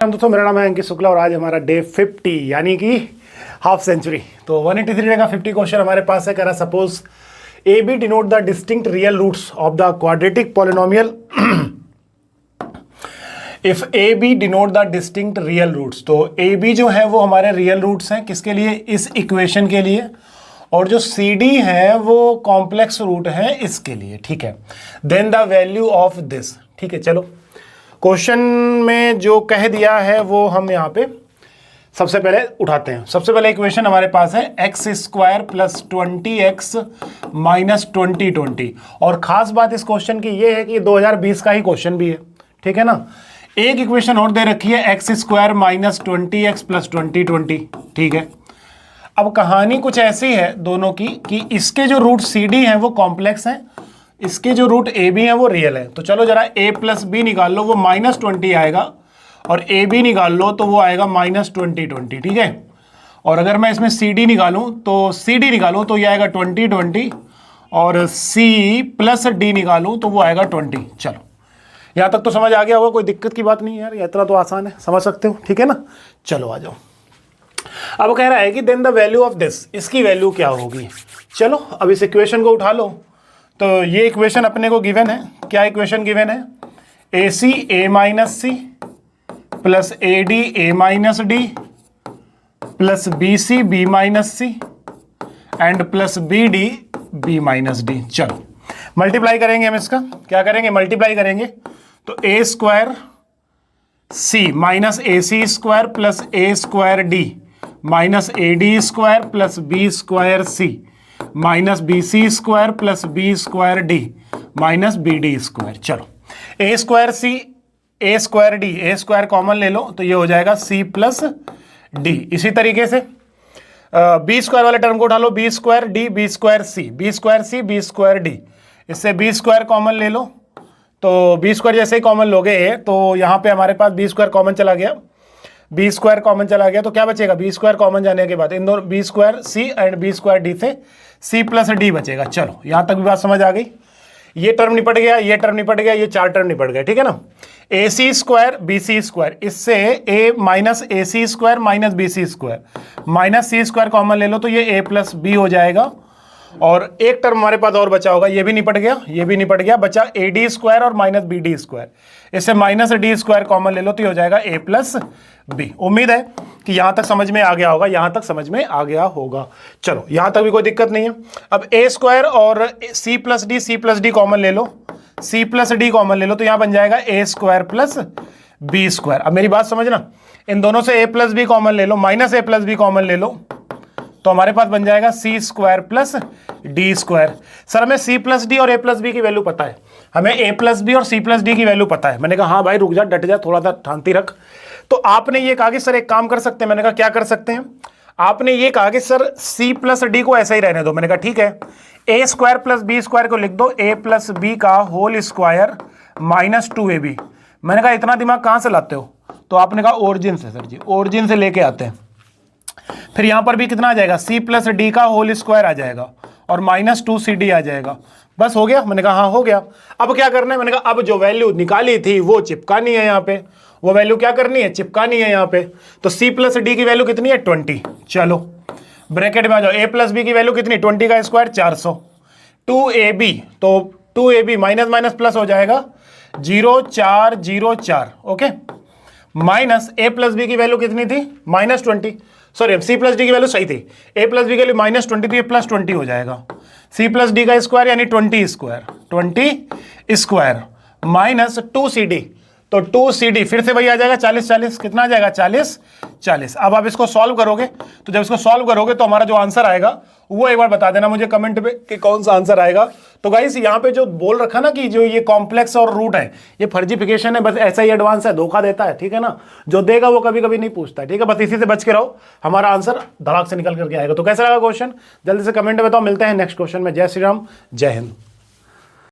दोस्तों मेरा नाम है अंकित शुक्ला और आज हमारा डे 50 यानी कि हाफ सेंचुरी। तो 183 डे का 50 क्वेश्चन हमारे पास है। कह रहा suppose a b denote the distinct real roots of the quadratic polynomial if a b denote the distinct real roots. तो ए बी जो है वो हमारे रियल रूट्स हैं किसके लिए, इस इक्वेशन के लिए, और जो सी डी है वो कॉम्प्लेक्स रूट है इसके लिए। ठीक है, then the value of this. ठीक है, चलो क्वेश्चन में जो कह दिया है वो हम यहाँ पे सबसे पहले उठाते हैं। सबसे पहले इक्वेशन हमारे पास है x square plus 20x minus 2020। और खास बात इस क्वेश्चन की ये है कि ये 2020 का ही क्वेश्चन भी है। ठीक है ना, एक इक्वेशन और दे रखी है x square minus 20x plus 2020। ठीक है, अब कहानी कुछ ऐसी है दोनों की कि इसके जो रूट सी डी हैं वो कॉम्प्लेक्स हैं, इसके जो रूट ए बी है वो रियल है। तो चलो जरा a प्लस बी निकाल लो, वो माइनस 20 आएगा, और ए बी निकाल लो तो वो आएगा माइनस 2020। ठीक है, और अगर मैं इसमें सी डी निकालूं तो ये आएगा 2020, और सी प्लस डी निकालूं तो वो आएगा 20। चलो यहाँ तक तो समझ आ गया होगा, कोई दिक्कत की बात नहीं है यार, ये इतना तो आसान है, समझ सकते हो। ठीक है ना, चलो आ जाओ। अब कह रहा है कि then the value of this, इसकी वैल्यू क्या होगी। चलो अब इस इक्वेशन को उठा लो। तो ये इक्वेशन अपने को गिवन है, क्या इक्वेशन गिवन है, A C A minus C plus A D A minus D plus B C B minus C and plus B D B minus D. चलो मल्टीप्लाई करेंगे हम इसका, क्या करेंगे, मल्टीप्लाई करेंगे। तो A square C minus A C square plus A square D minus A D square plus B square C minus B C square plus B square D minus B D square. चलो ए square सी ए square D, ए square common ले लो तो ये हो जाएगा c plus D. इसी तरीके से बी स्क्वायर वाले टर्म को उठा लो, B square D B square C B square C B square D, इससे बी स्क्वायर कॉमन ले लो। तो बी स्क्वायर जैसे ही कॉमन लोगे तो यहाँ पे हमारे पास बी स्क्वायर कॉमन चला गया, बी स्क्वायर कॉमन चला गया, तो क्या बचेगा, बी स्क्वायर कॉमन जाने के बाद इन दोनों b square c and b square d से सी प्लस डी बचेगा। चलो यहाँ तक भी बात समझ आ गई, ये टर्म निपट गया, ये टर्म निपट गया, ये चार टर्म निपट गए। ठीक है ना, A C square B C square, इससे A minus A C square minus B C square minus C square common ले लो तो ये ए प्लस बी हो जाएगा, और एक टर्म हमारे पास और बचा होगा, ये भी निपट गया, ये भी निपट गया, बचा ए डी स्क्वायर और माइनस बी डी स्क्वायर, इससे माइनस डी स्क्वायर कॉमन ले लो तो ये हो जाएगा ए प्लस बी। उम्मीद है कि यहां तक समझ में आ गया होगा, यहां तक समझ में आ गया होगा। चलो यहां तक भी कोई दिक्कत नहीं है। अब ए स्क्वायर और सी प्लस डी कॉमन ले लो, सी प्लस डी कॉमन ले लो तो यहां बन जाएगा ए स्क्वायर प्लस बी स्क्वायर। अब मेरी बात समझना, इन दोनों से ए प्लस बी कॉमन ले लो, माइनस ए प्लस बी कॉमन ले लो तो हमारे पास बन जाएगा C square plus D square. Sir हमें सी प्लस डी और ए प्लस बी की वैल्यू पता है, हमें ए प्लस बी और सी प्लस डी की वैल्यू पता है। मैंने कहा हाँ भाई रुक जा, डट जा, थोड़ा सा शांति रख। तो आपने ये कहा कि सर एक काम कर सकते हैं, मैंने कहा क्या कर सकते हैं, आपने ये कहा कि सर सी प्लस डी को ऐसा ही रहने दो। मैंने कहा ठीक है, ए स्क्वायर प्लस बी स्क्वायर को लिख दो ए प्लस बी का होल स्क्वायर माइनस 2ab। मैंने कहा इतना दिमाग कहाँ से लाते हो, तो आपने कहा ओरिजिन से। सर जी ओरिजिन से लेके आते हैं। फिर यहां पर भी कितना आ जाएगा, सी प्लस डी का होल स्क्वायर आ जाएगा और माइनस 2cd आ जाएगा। बस हो गया, मैंने कहा हाँ हो गया। अब क्या करना है, मैंने कहा अब जो वैल्यू निकाली थी वो चिपकानी है यहाँ पे, वो वैल्यू क्या करनी है, चिपकानी है यहाँ पे। तो सी प्लस डी की वैल्यू कितनी है 20। चलो ब्रैकेट में आ जाओ, ए प्लस बी की वैल्यू कितनी, 20 का स्क्वायर 400, 2ab, तो 2ab माइनस माइनस प्लस हो जाएगा 0404। ओके, माइनस ए प्लस बी की वैल्यू कितनी थी, minus 20, sorry c plus D की वैल्यू सही थी, ए प्लस बी की वैल्यू माइनस 20 तो ये प्लस 20 हो जाएगा। सी प्लस डी का स्क्वायर यानी 20 स्क्वायर माइनस 2cd, तो 2cd फिर से वही आ जाएगा 40, कितना आ जाएगा 40। अब आप इसको सॉल्व करोगे, तो जब इसको सॉल्व करोगे तो हमारा जो आंसर आएगा वो एक बार बता देना मुझे कमेंट पे कि कौन सा आंसर आएगा। तो गाइस यहाँ पे जो बोल रखा ना कि जो ये कॉम्प्लेक्स और रूट है ये फर्जीफिकेशन है, बस ऐसा ही एडवांस है, धोखा देता है। ठीक है ना, जो देगा वो कभी कभी नहीं पूछता है। ठीक है, बस इसी से बच के रहो, हमारा आंसर धड़ाक से निकल करके आएगा। तो कैसा लगा क्वेश्चन, जल्दी से कमेंट में बताओ। मिलते हैं नेक्स्ट क्वेश्चन में। जय श्री राम, जय हिंद।